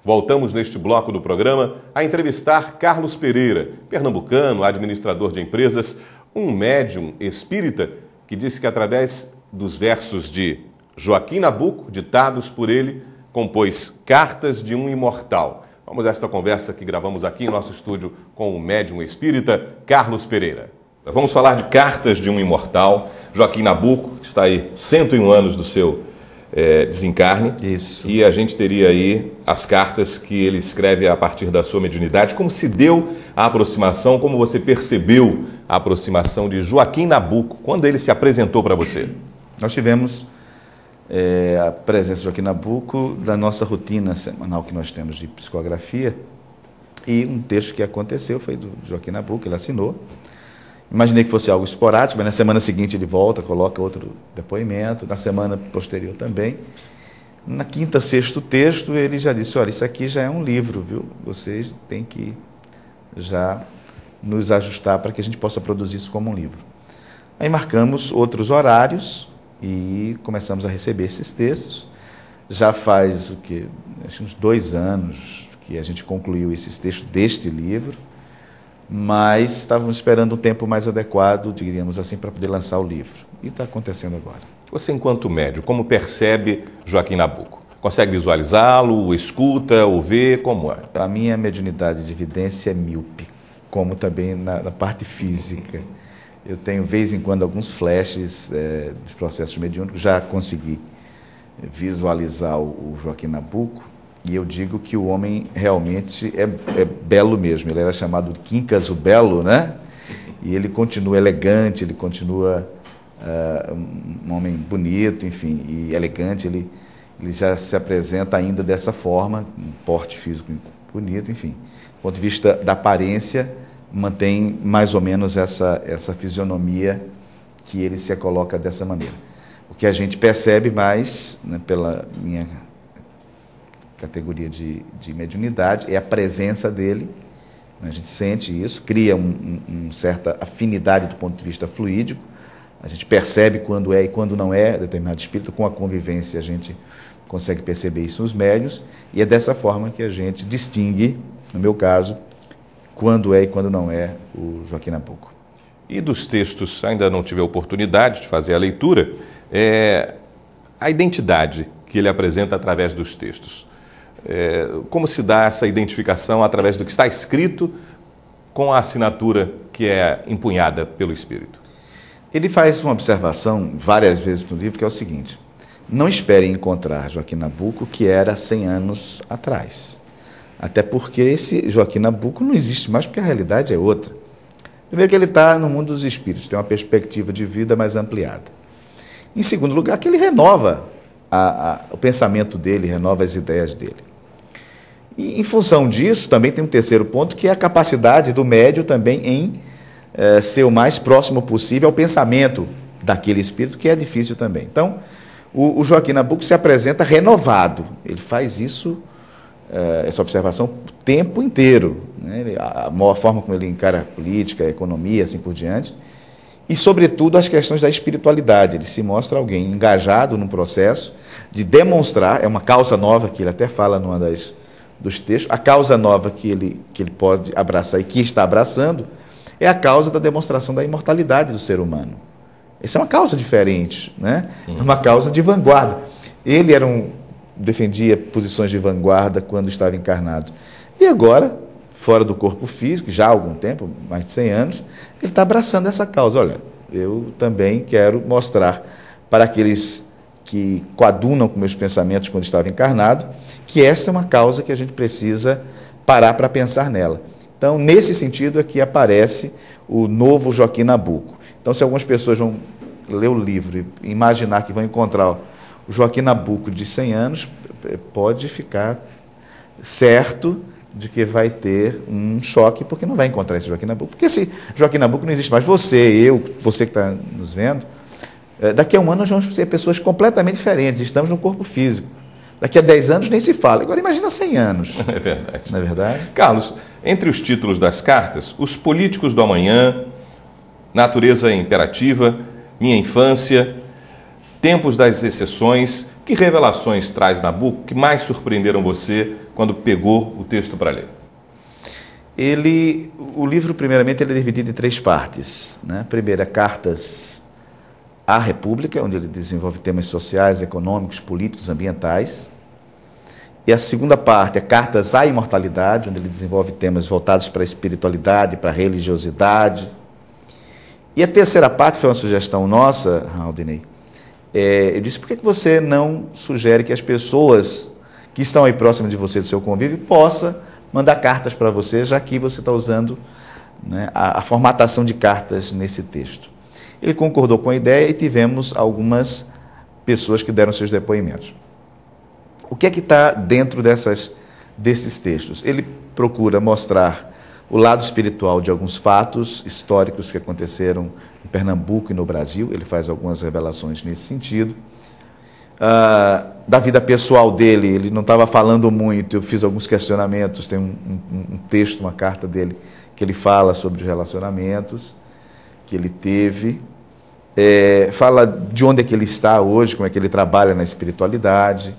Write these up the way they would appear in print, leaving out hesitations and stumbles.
Voltamos neste bloco do programa a entrevistar Carlos Pereira, pernambucano, administrador de empresas, um médium espírita que disse que através dos versos de Joaquim Nabuco, ditados por ele, compôs Cartas de um Imortal. Vamos a esta conversa que gravamos aqui em nosso estúdio com o médium espírita Carlos Pereira. Vamos falar de Cartas de um Imortal. Joaquim Nabuco, que está aí 101 anos do seu desencarne. Isso. E a gente teria aí as cartas que ele escreve a partir da sua mediunidade. Como se deu a aproximação, como você percebeu a aproximação de Joaquim Nabuco, quando ele se apresentou para você? Nós tivemos a presença de Joaquim Nabuco da nossa rotina semanal que nós temos de psicografia, e um texto que aconteceu foi do Joaquim Nabuco, ele assinou. Imaginei que fosse algo esporádico, mas na semana seguinte ele volta, coloca outro depoimento, na semana posterior também. Na quinta, sexto texto, ele já disse, olha, isso aqui já é um livro, viu? Vocês têm que já nos ajustar para que a gente possa produzir isso como um livro. Aí marcamos outros horários e começamos a receber esses textos. Já faz o quê? Acho uns 2 anos que a gente concluiu esses textos deste livro, mas estávamos esperando um tempo mais adequado, diríamos assim, para poder lançar o livro. E está acontecendo agora. Você, enquanto médium, como percebe Joaquim Nabuco? Consegue visualizá-lo, o escuta, o vê, como é? A minha mediunidade de evidência é míope, como também na parte física. Eu tenho, de vez em quando, alguns flashes dos processos mediúnicos, já consegui visualizar o Joaquim Nabuco, e eu digo que o homem realmente é belo mesmo. Ele era chamado de Quincas o Belo, né? E ele continua elegante, ele continua um homem bonito, enfim, e elegante. Ele já se apresenta ainda dessa forma, um porte físico bonito, enfim. Do ponto de vista da aparência, mantém mais ou menos essa fisionomia que ele se coloca dessa maneira. O que a gente percebe mais, né, pela minha categoria de mediunidade, é a presença dele. A gente sente isso, cria uma certa afinidade do ponto de vista fluídico. A gente percebe quando é e quando não é determinado espírito. Com a convivência a gente consegue perceber isso nos médiuns, e é dessa forma que a gente distingue, no meu caso, quando é e quando não é o Joaquim Nabuco. E dos textos, ainda não tive a oportunidade de fazer a leitura, a identidade que ele apresenta através dos textos. Como se dá essa identificação através do que está escrito com a assinatura que é empunhada pelo Espírito? Ele faz uma observação várias vezes no livro, que é o seguinte: não esperem encontrar Joaquim Nabuco que era 100 anos atrás. Até porque esse Joaquim Nabuco não existe mais, porque a realidade é outra. Primeiro que ele está no mundo dos espíritos, tem uma perspectiva de vida mais ampliada. Em segundo lugar, que ele renova o pensamento dele, renova as ideias dele. E, em função disso, também tem um terceiro ponto, que é a capacidade do médium também em ser o mais próximo possível ao pensamento daquele espírito, que é difícil também. Então, o Joaquim Nabuco se apresenta renovado. Ele faz isso, essa observação, o tempo inteiro, né? A maior forma como ele encara a política, a economia, assim por diante, e, sobretudo, as questões da espiritualidade. Ele se mostra alguém engajado no processo de demonstrar, é uma causa nova, que ele até fala numa dos textos, a causa nova que ele pode abraçar e que está abraçando é a causa da demonstração da imortalidade do ser humano. Essa é uma causa diferente, né? Uma causa de vanguarda. Ele defendia posições de vanguarda quando estava encarnado. E agora, fora do corpo físico, já há algum tempo, mais de 100 anos, ele está abraçando essa causa. Olha, eu também quero mostrar para aqueles que coadunam com meus pensamentos quando estava encarnado, que essa é uma causa que a gente precisa parar para pensar nela. Então, nesse sentido é que aparece o novo Joaquim Nabuco. Então, se algumas pessoas vão ler o livro e imaginar que vão encontrar o Joaquim Nabuco de 100 anos, pode ficar certo de que vai ter um choque, porque não vai encontrar esse Joaquim Nabuco. Porque esse Joaquim Nabuco não existe mais. Você que está nos vendo, daqui a 1 ano nós vamos ser pessoas completamente diferentes, estamos no corpo físico. Daqui a 10 anos nem se fala. Agora imagina 100 anos. É verdade. Não é verdade? Carlos, entre os títulos das cartas, Os Políticos do Amanhã, Natureza Imperativa, Minha Infância, Tempos das Exceções, que revelações traz Nabuco que mais surpreenderam você quando pegou o texto para ler? O livro, primeiramente, ele é dividido em 3 partes, né? A primeira, Cartas à República, onde ele desenvolve temas sociais, econômicos, políticos, ambientais. E a segunda parte é Cartas à Imortalidade, onde ele desenvolve temas voltados para a espiritualidade, para a religiosidade. E a terceira parte foi uma sugestão nossa, Haldinei. Eu disse, por que você não sugere que as pessoas que estão aí próximas de você, do seu convívio, possam mandar cartas para você, já que você está usando, né, a formatação de cartas nesse texto. Ele concordou com a ideia e tivemos algumas pessoas que deram seus depoimentos. O que é que está dentro desses textos? Ele procura mostrar o lado espiritual de alguns fatos históricos que aconteceram em Pernambuco e no Brasil. Ele faz algumas revelações nesse sentido. Da vida pessoal dele, ele não estava falando muito, eu fiz alguns questionamentos, tem um texto, uma carta dele, que ele fala sobre os relacionamentos que ele teve, fala de onde é que ele está hoje, como é que ele trabalha na espiritualidade,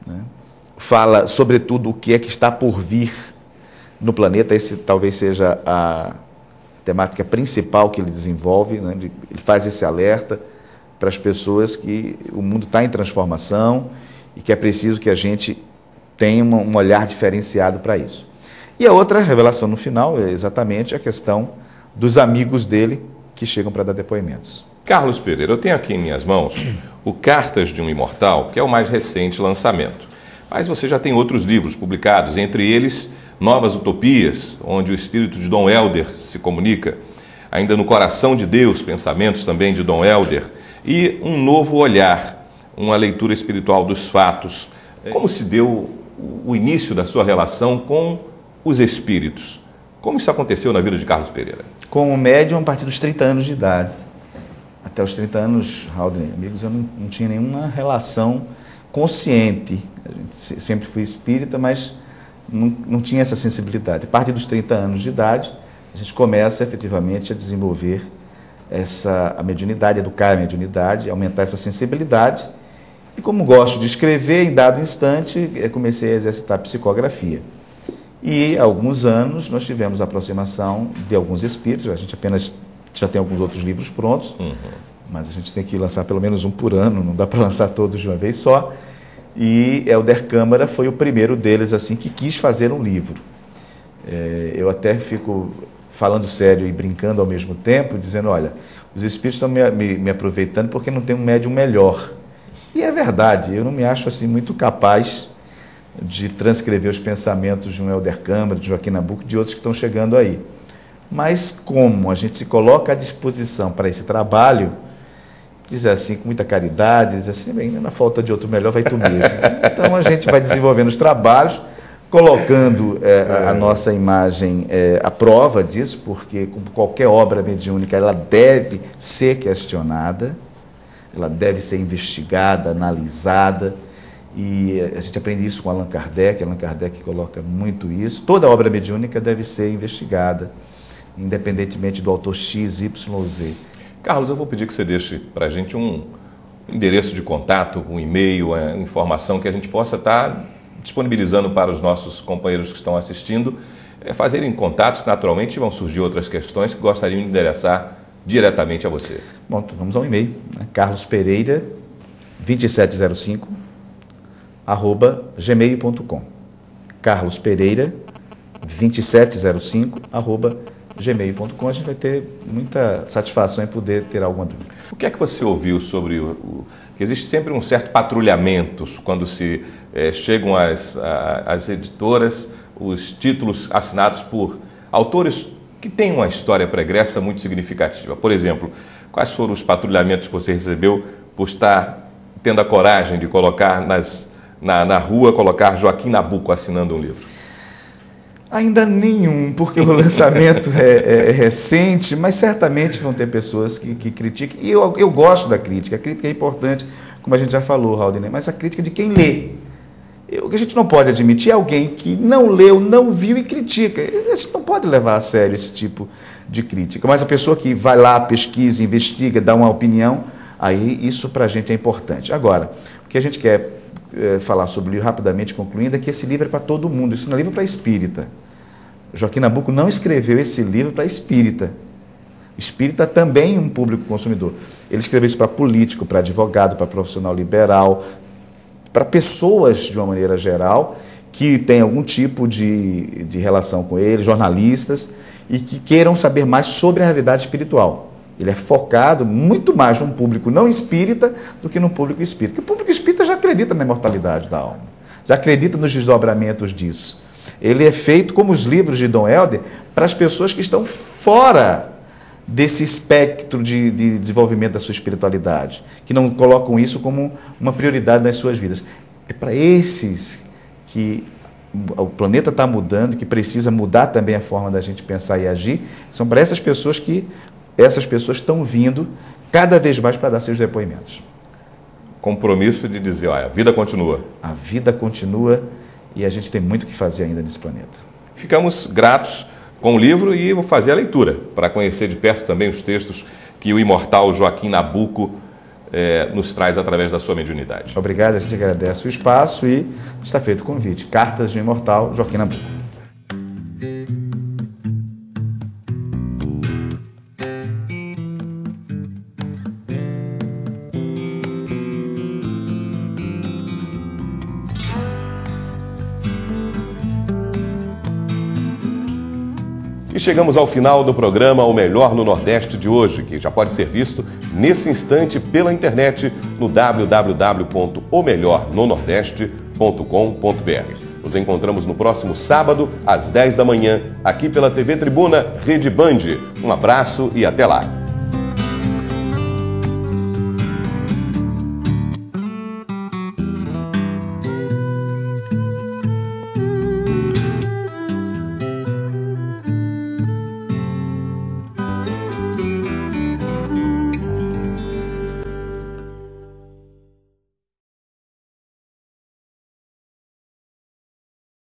né? Fala, sobretudo, o que é que está por vir no planeta. Esse talvez seja a temática principal que ele desenvolve, né? Ele faz esse alerta para as pessoas que o mundo está em transformação e que é preciso que a gente tenha um olhar diferenciado para isso. E a outra revelação no final é exatamente a questão dos amigos dele que chegam para dar depoimentos. Carlos Pereira, eu tenho aqui em minhas mãos o Cartas de um Imortal, que é o mais recente lançamento. Mas você já tem outros livros publicados, entre eles Novas Utopias, onde o espírito de Dom Helder se comunica, ainda no Coração de Deus, pensamentos também de Dom Helder, e Um Novo Olhar, uma leitura espiritual dos fatos. Como se deu o início da sua relação com os espíritos? Como isso aconteceu na vida de Carlos Pereira? Como médium, a partir dos 30 anos de idade. Até os 30 anos, Haldinei, amigos, eu não tinha nenhuma relação consciente. Sempre fui espírita, mas não tinha essa sensibilidade. A partir dos 30 anos de idade, a gente começa efetivamente a desenvolver a mediunidade, educar a mediunidade, aumentar essa sensibilidade. E como gosto de escrever, em dado instante, comecei a exercitar a psicografia. E há alguns anos nós tivemos a aproximação de alguns espíritos, a gente apenas já tem alguns outros livros prontos, mas a gente tem que lançar pelo menos um por ano, não dá para lançar todos de uma vez só. E Helder Câmara foi o primeiro deles assim que quis fazer um livro. Eu até fico falando sério e brincando ao mesmo tempo, dizendo, olha, os espíritos estão me aproveitando porque não tem um médium melhor. E é verdade, eu não me acho assim muito capaz de transcrever os pensamentos de um Helder Câmara, de Joaquim Nabuco, de outros que estão chegando aí. Mas como a gente se coloca à disposição para esse trabalho, diz assim, com muita caridade, diz assim, bem, na falta de outro melhor, vai tu mesmo. Então a gente vai desenvolvendo os trabalhos, colocando a nossa imagem à prova disso, porque como qualquer obra mediúnica, ela deve ser questionada, ela deve ser investigada, analisada, e a gente aprende isso com Allan Kardec coloca muito isso. Toda obra mediúnica deve ser investigada, independentemente do autor X, Y ou Z. Carlos, eu vou pedir que você deixe para a gente um endereço de contato, um e-mail, uma informação que a gente possa estar disponibilizando para os nossos companheiros que estão assistindo, fazerem contatos, naturalmente vão surgir outras questões que gostariam de endereçar diretamente a você. Bom, então vamos ao e-mail, né? Carlos Pereira 2705 @gmail.com. Carlos Pereira 2705 @gmail.com. A gente vai ter muita satisfação em poder ter alguma dúvida. O que é que você ouviu sobre que existe sempre um certo patrulhamento quando se chegam às editoras os títulos assinados por autores que têm uma história pregressa muito significativa? Por exemplo, quais foram os patrulhamentos que você recebeu por estar tendo a coragem de colocar na rua, colocar Joaquim Nabuco assinando um livro? Ainda nenhum, porque o lançamento é recente, mas certamente vão ter pessoas que critiquem. E eu gosto da crítica. A crítica é importante, como a gente já falou, Haldinei, mas a crítica de quem lê. O que a gente não pode admitir é alguém que não leu, não viu e critica. A gente não pode levar a sério esse tipo de crítica. Mas a pessoa que vai lá, pesquisa, investiga, dá uma opinião, aí isso para a gente é importante. Agora, o que a gente quer falar sobre o livro rapidamente, concluindo, é que esse livro é para todo mundo, isso não é livro para espírita. Joaquim Nabuco não escreveu esse livro para espírita. Espírita também é um público consumidor. Ele escreveu isso para político, para advogado, para profissional liberal, para pessoas de uma maneira geral que têm algum tipo de relação com ele, jornalistas, e que queiram saber mais sobre a realidade espiritual. Ele é focado muito mais num público não espírita do que num público espírita. Porque o público espírita já acredita na imortalidade da alma, já acredita nos desdobramentos disso. Ele é feito, como os livros de Dom Helder, para as pessoas que estão fora desse espectro de desenvolvimento da sua espiritualidade, que não colocam isso como uma prioridade nas suas vidas. É para esses que o planeta está mudando, que precisa mudar também a forma da gente pensar e agir. São para essas pessoas que estão vindo cada vez mais para dar seus depoimentos. Compromisso de dizer, olha, a vida continua. A vida continua e a gente tem muito o que fazer ainda nesse planeta. Ficamos gratos com o livro e vou fazer a leitura para conhecer de perto também os textos que o imortal Joaquim Nabuco nos traz através da sua mediunidade. Obrigado, a gente agradece o espaço e está feito o convite. Cartas do imortal Joaquim Nabuco. E chegamos ao final do programa O Melhor no Nordeste de hoje, que já pode ser visto nesse instante pela internet no www.omelhornonordeste.com.br. Nos encontramos no próximo sábado, às 10 da manhã, aqui pela TV Tribuna Rede Band. Um abraço e até lá!